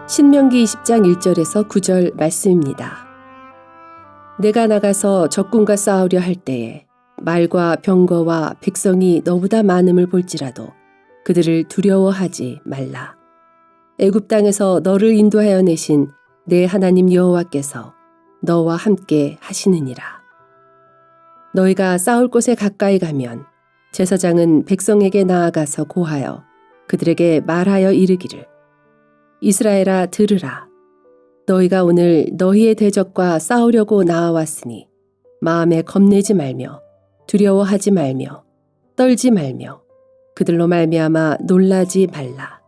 신명기 20장 1절에서 9절 말씀입니다. 내가 나가서 적군과 싸우려 할 때에 말과 병거와 백성이 너보다 많음을 볼지라도 그들을 두려워하지 말라. 애굽 땅에서 너를 인도하여 내신 내 하나님 여호와께서 너와 함께 하시느니라. 너희가 싸울 곳에 가까이 가면 제사장은 백성에게 나아가서 고하여 그들에게 말하여 이르기를 이스라엘아 들으라. 너희가 오늘 너희의 대적과 싸우려고 나아왔으니 마음에 겁내지 말며 두려워하지 말며 떨지 말며 그들로 말미암아 놀라지 말라.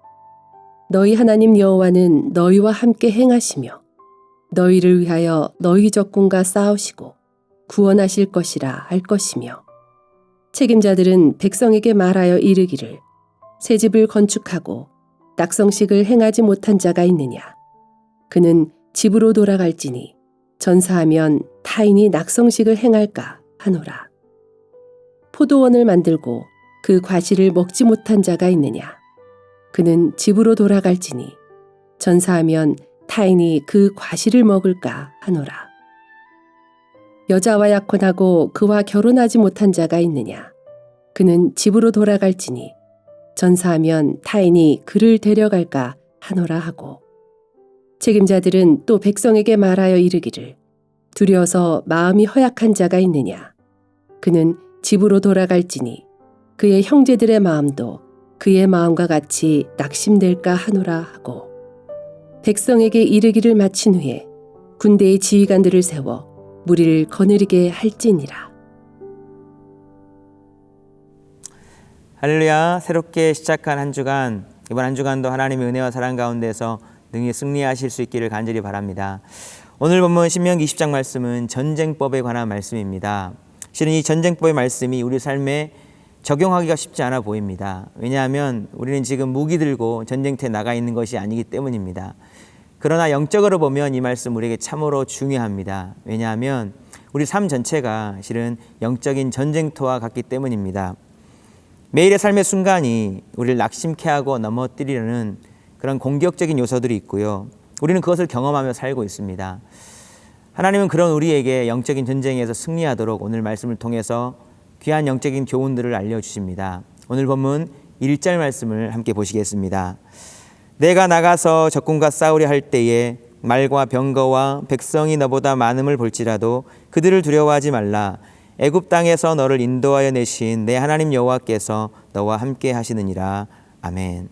너희 하나님 여호와는 너희와 함께 행하시며 너희를 위하여 너희 적군과 싸우시고 구원하실 것이라 할 것이며 책임자들은 백성에게 말하여 이르기를 새 집을 건축하고 낙성식을 행하지 못한 자가 있느냐. 그는 집으로 돌아갈지니 전사하면 타인이 낙성식을 행할까 하노라. 포도원을 만들고 그 과실을 먹지 못한 자가 있느냐. 그는 집으로 돌아갈지니 전사하면 타인이 그 과실을 먹을까 하노라. 여자와 약혼하고 그와 결혼하지 못한 자가 있느냐. 그는 집으로 돌아갈지니 전사하면 타인이 그를 데려갈까 하노라 하고 책임자들은 또 백성에게 말하여 이르기를 두려워서 마음이 허약한 자가 있느냐. 그는 집으로 돌아갈지니 그의 형제들의 마음도 그의 마음과 같이 낙심될까 하노라 하고 백성에게 이르기를 마친 후에 군대의 지휘관들을 세워 무리를 거느리게 할지니라. 할렐루야. 새롭게 시작한 한 주간, 이번 한 주간도 하나님의 은혜와 사랑 가운데서 능히 승리하실 수 있기를 간절히 바랍니다. 오늘 본문 신명기 20장 말씀은 전쟁법에 관한 말씀입니다. 실은 이 전쟁법의 말씀이 우리 삶에 적용하기가 쉽지 않아 보입니다. 왜냐하면 우리는 지금 무기 들고 전쟁터에 나가 있는 것이 아니기 때문입니다. 그러나 영적으로 보면 이 말씀 우리에게 참으로 중요합니다. 왜냐하면 우리 삶 전체가 실은 영적인 전쟁터와 같기 때문입니다. 매일의 삶의 순간이 우리를 낙심케 하고 넘어뜨리려는 그런 공격적인 요소들이 있고요. 우리는 그것을 경험하며 살고 있습니다. 하나님은 그런 우리에게 영적인 전쟁에서 승리하도록 오늘 말씀을 통해서 귀한 영적인 교훈들을 알려주십니다. 오늘 본문 1절 말씀을 함께 보시겠습니다. 내가 나가서 적군과 싸우려 할 때에 말과 병거와 백성이 너보다 많음을 볼지라도 그들을 두려워하지 말라. 애굽 땅에서 너를 인도하여 내신 내 하나님 여호와께서 너와 함께 하시느니라. 아멘.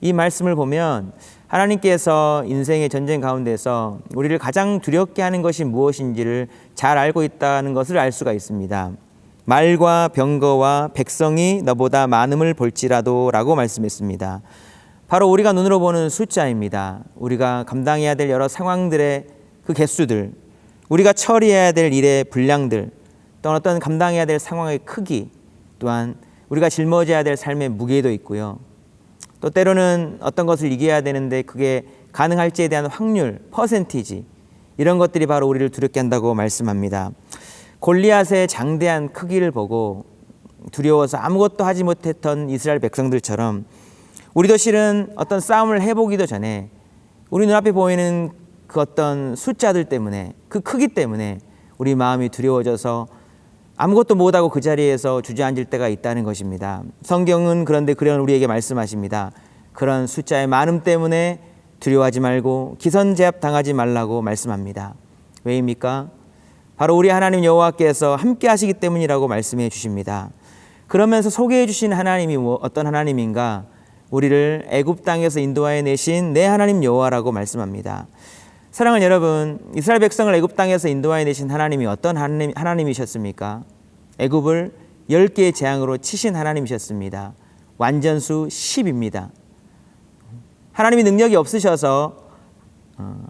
이 말씀을 보면 하나님께서 인생의 전쟁 가운데서 우리를 가장 두렵게 하는 것이 무엇인지를 잘 알고 있다는 것을 알 수가 있습니다. 말과 병거와 백성이 너보다 많음을 볼지라도 라고 말씀했습니다. 바로 우리가 눈으로 보는 숫자입니다. 우리가 감당해야 될 여러 상황들의 그 개수들, 우리가 처리해야 될 일의 분량들, 또는 어떤 감당해야 될 상황의 크기, 또한 우리가 짊어져야 될 삶의 무게도 있고요. 또 때로는 어떤 것을 이겨야 되는데 그게 가능할지에 대한 확률, 퍼센티지, 이런 것들이 바로 우리를 두렵게 한다고 말씀합니다. 골리앗의 장대한 크기를 보고 두려워서 아무것도 하지 못했던 이스라엘 백성들처럼 우리도 실은 어떤 싸움을 해보기도 전에 우리 눈앞에 보이는 그 어떤 숫자들 때문에, 그 크기 때문에 우리 마음이 두려워져서 아무것도 못하고 그 자리에서 주저앉을 때가 있다는 것입니다. 성경은 그런데 그런 우리에게 말씀하십니다. 그런 숫자의 많음 때문에 두려워하지 말고 기선제압 당하지 말라고 말씀합니다. 왜입니까? 바로 우리 하나님 여호와께서 함께 하시기 때문이라고 말씀해 주십니다. 그러면서 소개해 주신 하나님이 어떤 하나님인가? 우리를 애굽 땅에서 인도하여 내신 내 하나님 여호와라고 말씀합니다. 사랑하는 여러분, 이스라엘 백성을 애굽 땅에서 인도하여 내신 하나님이 어떤 하나님이셨습니까? 애굽을 10개의 재앙으로 치신 하나님이셨습니다. 완전수 10입니다. 하나님이 능력이 없으셔서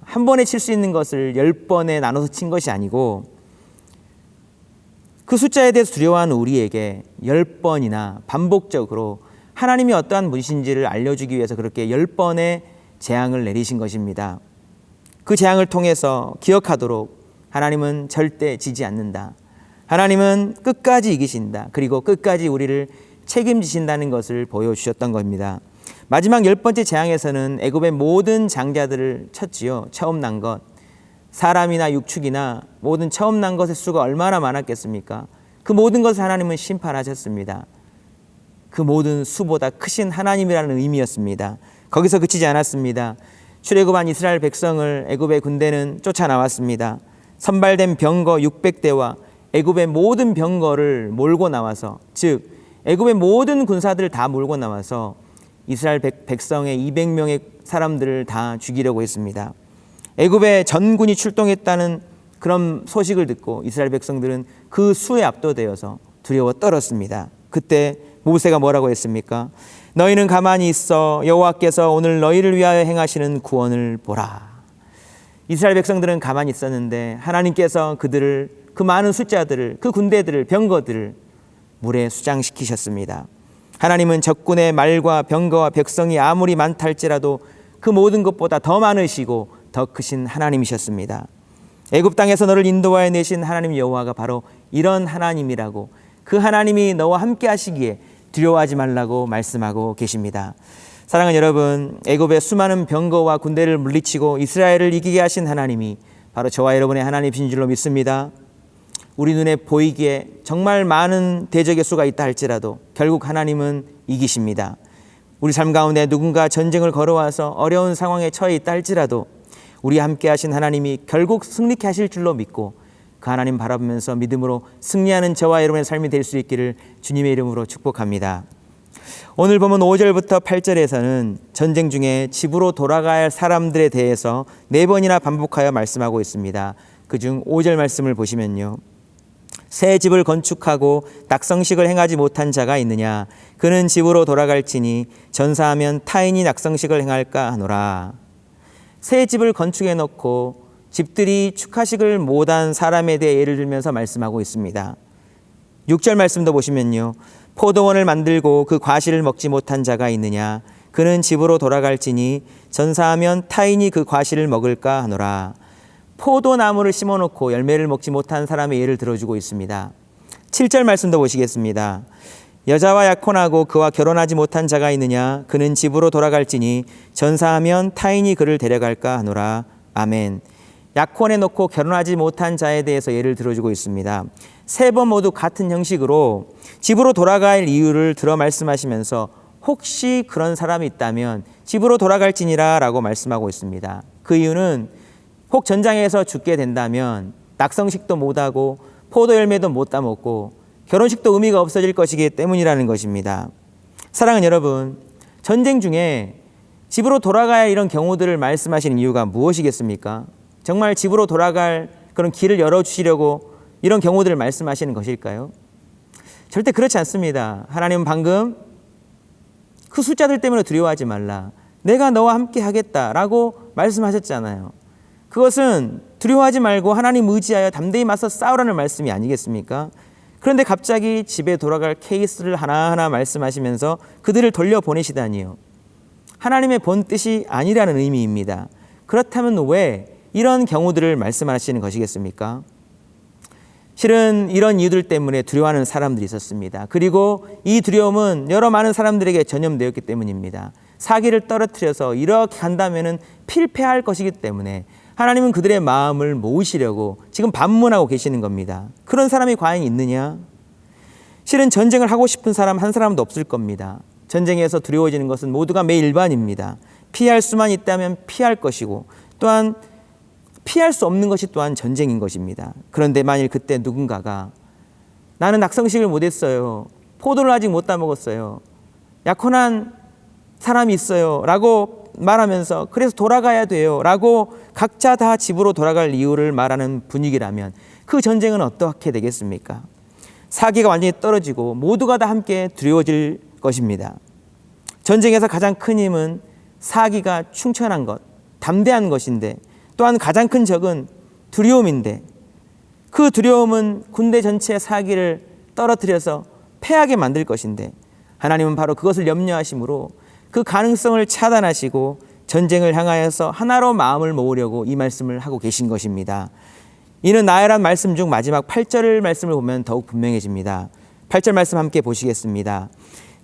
한 번에 칠 수 있는 것을 10번에 나눠서 친 것이 아니고 그 숫자에 대해서 두려워하는 우리에게 10번이나 반복적으로 하나님이 어떠한 분이신지를 알려주기 위해서 그렇게 10번의 재앙을 내리신 것입니다. 그 재앙을 통해서 기억하도록 하나님은 절대 지지 않는다. 하나님은 끝까지 이기신다. 그리고 끝까지 우리를 책임지신다는 것을 보여주셨던 겁니다. 마지막 10번째 재앙에서는 애굽의 모든 장자들을 쳤지요. 처음 난 것. 사람이나 육축이나 모든 처음 난 것의 수가 얼마나 많았겠습니까? 그 모든 것을 하나님은 심판하셨습니다. 그 모든 수보다 크신 하나님이라는 의미였습니다. 거기서 그치지 않았습니다. 출애굽한 이스라엘 백성을 애굽의 군대는 쫓아나왔습니다. 선발된 병거 600대와 애굽의 모든 병거를 몰고 나와서, 즉 애굽의 모든 군사들을 다 몰고 나와서 이스라엘 백성의 200명의 사람들을 다 죽이려고 했습니다. 애굽의 전군이 출동했다는 그런 소식을 듣고 이스라엘 백성들은 그 수에 압도되어서 두려워 떨었습니다. 그때 모세가 뭐라고 했습니까? 너희는 가만히 있어 여호와께서 오늘 너희를 위하여 행하시는 구원을 보라. 이스라엘 백성들은 가만히 있었는데 하나님께서 그들을, 그 많은 숫자들을, 그 군대들을, 병거들을 물에 수장시키셨습니다. 하나님은 적군의 말과 병거와 백성이 아무리 많다 할지라도 그 모든 것보다 더 많으시고 더 크신 하나님이셨습니다. 애굽 땅에서 너를 인도하여 내신 하나님 여호와가 바로 이런 하나님이라고, 그 하나님이 너와 함께 하시기에 두려워하지 말라고 말씀하고 계십니다. 사랑하는 여러분, 애굽의 수많은 병거와 군대를 물리치고 이스라엘을 이기게 하신 하나님이 바로 저와 여러분의 하나님이신 줄로 믿습니다. 우리 눈에 보이기에 정말 많은 대적의 수가 있다 할지라도 결국 하나님은 이기십니다. 우리 삶 가운데 누군가 전쟁을 걸어와서 어려운 상황에 처해 있다 할지라도 우리 함께 하신 하나님이 결국 승리케 하실 줄로 믿고 그 하나님 바라보면서 믿음으로 승리하는 저와 여러분의 삶이 될 수 있기를 주님의 이름으로 축복합니다. 오늘 보면 5절부터 8절에서는 전쟁 중에 집으로 돌아가야 할 사람들에 대해서 4번이나 반복하여 말씀하고 있습니다. 그중 5절 말씀을 보시면요. 새 집을 건축하고 낙성식을 행하지 못한 자가 있느냐? 그는 집으로 돌아갈지니 전사하면 타인이 낙성식을 행할까 하노라. 새 집을 건축해 놓고 집들이 축하식을 못한 사람에 대해 예를 들면서 말씀하고 있습니다. 6절 말씀도 보시면요. 포도원을 만들고 그 과실을 먹지 못한 자가 있느냐? 그는 집으로 돌아갈지니 전사하면 타인이 그 과실을 먹을까 하노라. 포도나무를 심어놓고 열매를 먹지 못한 사람의 예를 들어주고 있습니다. 7절 말씀도 보시겠습니다. 여자와 약혼하고 그와 결혼하지 못한 자가 있느냐? 그는 집으로 돌아갈지니 전사하면 타인이 그를 데려갈까 하노라. 아멘. 약혼해놓고 결혼하지 못한 자에 대해서 예를 들어주고 있습니다. 3번 모두 같은 형식으로 집으로 돌아갈 이유를 들어 말씀하시면서 혹시 그런 사람이 있다면 집으로 돌아갈지니라 라고 말씀하고 있습니다. 그 이유는 혹 전장에서 죽게 된다면 낙성식도 못하고 포도 열매도 못 따먹고 결혼식도 의미가 없어질 것이기 때문이라는 것입니다. 사랑하는 여러분, 전쟁 중에 집으로 돌아가야 이런 경우들을 말씀하시는 이유가 무엇이겠습니까? 정말 집으로 돌아갈 그런 길을 열어주시려고 이런 경우들을 말씀하시는 것일까요? 절대 그렇지 않습니다. 하나님은 방금 그 숫자들 때문에 두려워하지 말라. 내가 너와 함께 하겠다라고 말씀하셨잖아요. 그것은 두려워하지 말고 하나님 의지하여 담대히 맞서 싸우라는 말씀이 아니겠습니까? 그런데 갑자기 집에 돌아갈 케이스를 하나하나 말씀하시면서 그들을 돌려보내시다니요. 하나님의 본 뜻이 아니라는 의미입니다. 그렇다면 왜 이런 경우들을 말씀하시는 것이겠습니까? 실은 이런 이유들 때문에 두려워하는 사람들이 있었습니다. 그리고 이 두려움은 여러 많은 사람들에게 전염되었기 때문입니다. 사기를 떨어뜨려서 이렇게 간다면 필패할 것이기 때문에 하나님은 그들의 마음을 모으시려고 지금 반문하고 계시는 겁니다. 그런 사람이 과연 있느냐? 실은 전쟁을 하고 싶은 사람 한 사람도 없을 겁니다. 전쟁에서 두려워지는 것은 모두가 매일반입니다. 피할 수만 있다면 피할 것이고 또한 피할 수 없는 것이 또한 전쟁인 것입니다. 그런데 만일 그때 누군가가 나는 낙성식을 못했어요. 포도를 아직 못 따먹었어요. 약혼한 사람이 있어요. 라고 말하면서 그래서 돌아가야 돼요. 라고 각자 다 집으로 돌아갈 이유를 말하는 분위기라면 그 전쟁은 어떻게 되겠습니까? 사기가 완전히 떨어지고 모두가 다 함께 두려워질 것입니다. 전쟁에서 가장 큰 힘은 사기가 충천한 것, 담대한 것인데 또한 가장 큰 적은 두려움인데 그 두려움은 군대 전체의 사기를 떨어뜨려서 패하게 만들 것인데 하나님은 바로 그것을 염려하심으로 그 가능성을 차단하시고 전쟁을 향하여서 하나로 마음을 모으려고 이 말씀을 하고 계신 것입니다. 이는 나열한 말씀 중 마지막 8절 말씀을 보면 더욱 분명해집니다. 8절 말씀 함께 보시겠습니다.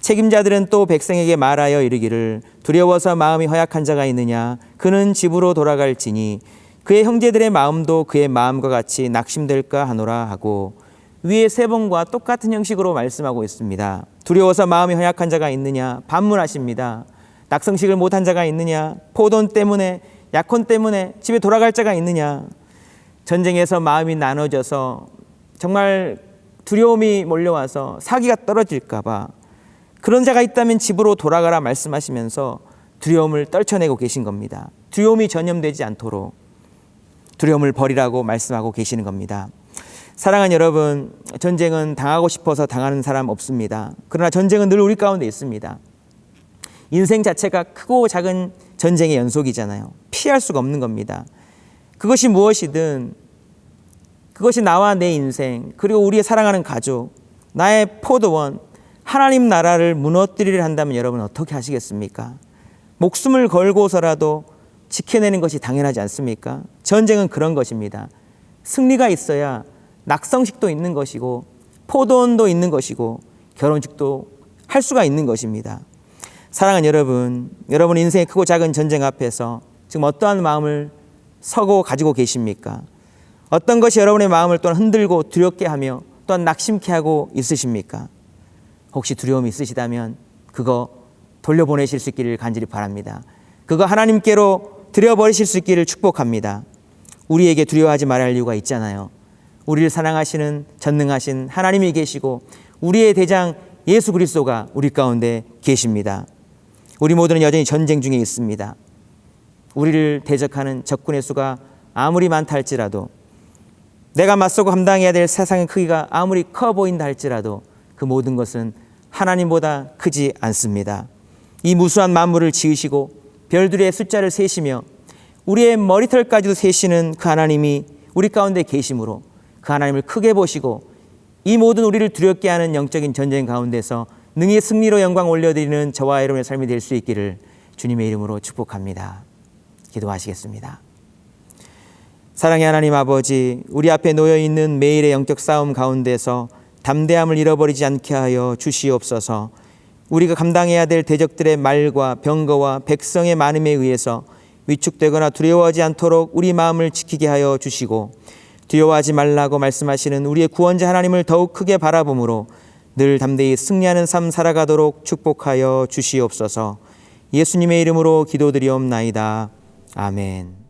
책임자들은 또 백성에게 말하여 이르기를 두려워서 마음이 허약한 자가 있느냐 그는 집으로 돌아갈지니 그의 형제들의 마음도 그의 마음과 같이 낙심될까 하노라 하고 위의 세 번과 똑같은 형식으로 말씀하고 있습니다. 두려워서 마음이 허약한 자가 있느냐 반문하십니다. 낙성식을 못한 자가 있느냐 포돈 때문에 약혼 때문에 집에 돌아갈 자가 있느냐 전쟁에서 마음이 나눠져서 정말 두려움이 몰려와서 사기가 떨어질까 봐 그런 자가 있다면 집으로 돌아가라 말씀하시면서 두려움을 떨쳐내고 계신 겁니다. 두려움이 전염되지 않도록 두려움을 버리라고 말씀하고 계시는 겁니다. 사랑하는 여러분, 전쟁은 당하고 싶어서 당하는 사람 없습니다. 그러나 전쟁은 늘 우리 가운데 있습니다. 인생 자체가 크고 작은 전쟁의 연속이잖아요. 피할 수가 없는 겁니다. 그것이 무엇이든 그것이 나와 내 인생 그리고 우리의 사랑하는 가족 나의 포도원 하나님 나라를 무너뜨리려 한다면 여러분 어떻게 하시겠습니까? 목숨을 걸고서라도 지켜내는 것이 당연하지 않습니까? 전쟁은 그런 것입니다. 승리가 있어야 낙성식도 있는 것이고 포도원도 있는 것이고 결혼식도 할 수가 있는 것입니다. 사랑하는 여러분, 여러분 인생의 크고 작은 전쟁 앞에서 지금 어떠한 마음을 서고 가지고 계십니까? 어떤 것이 여러분의 마음을 또한 흔들고 두렵게 하며 또한 낙심케 하고 있으십니까? 혹시 두려움이 있으시다면 그거 돌려보내실 수 있기를 간절히 바랍니다. 그거 하나님께로 드려버리실 수 있기를 축복합니다. 우리에게 두려워하지 말할 이유가 있잖아요. 우리를 사랑하시는 전능하신 하나님이 계시고 우리의 대장 예수 그리스도가 우리 가운데 계십니다. 우리 모두는 여전히 전쟁 중에 있습니다. 우리를 대적하는 적군의 수가 아무리 많다 할지라도 내가 맞서고 감당해야 될 세상의 크기가 아무리 커 보인다 할지라도 그 모든 것은 하나님보다 크지 않습니다. 이 무수한 만물을 지으시고 별들의 숫자를 세시며 우리의 머리털까지도 세시는 그 하나님이 우리 가운데 계심으로 그 하나님을 크게 보시고 이 모든 우리를 두렵게 하는 영적인 전쟁 가운데서 능히 승리로 영광 올려드리는 저와 여러분의 삶이 될 수 있기를 주님의 이름으로 축복합니다. 기도하시겠습니다. 사랑의 하나님 아버지, 우리 앞에 놓여있는 매일의 영적 싸움 가운데서 담대함을 잃어버리지 않게 하여 주시옵소서. 우리가 감당해야 될 대적들의 말과 병거와 백성의 많음에 의해서 위축되거나 두려워하지 않도록 우리 마음을 지키게 하여 주시고 두려워하지 말라고 말씀하시는 우리의 구원자 하나님을 더욱 크게 바라보므로 늘 담대히 승리하는 삶 살아가도록 축복하여 주시옵소서. 예수님의 이름으로 기도드리옵나이다. 아멘.